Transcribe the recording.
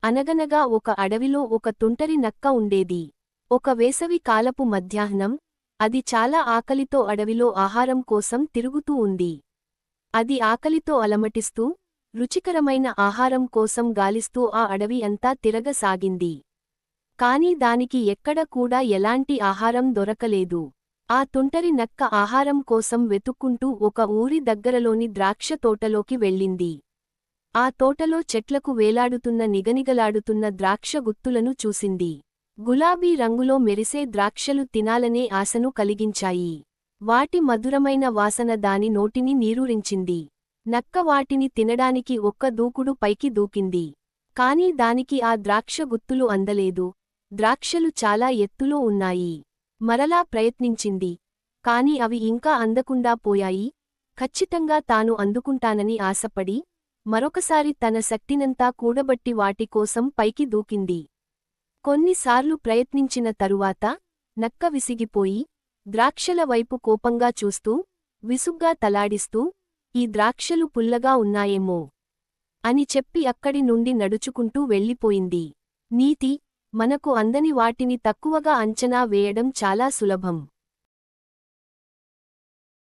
అనగనగా ఒక అడవిలో ఒక తుంటరి నక్క ఉండేది. ఒక వేసవి కాలపు మధ్యాహ్నం, అది చాలా ఆకలితో అడవిలో ఆహారం కోసం తిరుగుతూ ఉంది. అది ఆకలితో అలమటిస్తూ, రుచికరమైన ఆహారం కోసం గాలిస్తూ ఆ అడవి అంతా తిరగసాగింది. కాని దానికి ఎక్కడ కూడా ఎలాంటి ఆహారం దొరకలేదు. ఆ తుంటరి నక్క ఆహారం కోసం వెతుక్కుంటూ ఒక ఊరి దగ్గరలోని ద్రాక్ష తోటలోకి వెళ్ళింది. ఆ తోటలో చెట్లకు వేలాడుతున్న నిగనిగలాడుతున్న ద్రాక్ష గుత్తులను చూసింది. గులాబీ రంగులో మెరిసే ద్రాక్షలు తినాలనే ఆశను కలిగించాయి. వాటి మధురమైన వాసన దాని నోటిని నీరూరించింది. నక్క వాటిని తినడానికి ఒక్క దూకుడు పైకి దూకింది. కాని దానికి ఆ ద్రాక్ష గుత్తులు అందలేదు. ద్రాక్షలు చాలా ఎత్తులో ఉన్నాయి. మరలా ప్రయత్నించింది. కాని అవి ఇంకా అందకుండా పోయాయి. ఖచ్చితంగా తాను అందుకుంటానని ఆశపడి, మరొకసారి తన శక్తినంతా కూడబట్టి వాటి కోసం పైకి దూకింది. కొన్నిసార్లు ప్రయత్నించిన తరువాత, నక్క విసిగిపోయి, ద్రాక్షల వైపు కోపంగా చూస్తూ, విసుగ్గా తలాడిస్తూ, ఈ ద్రాక్షలు పుల్లగా ఉన్నాయేమో అని చెప్పి అక్కడి నుండి నడుచుకుంటూ వెళ్ళిపోయింది. నీతి: మనకు అందని వాటిని తక్కువగా అంచనా వేయడం చాలా సులభం.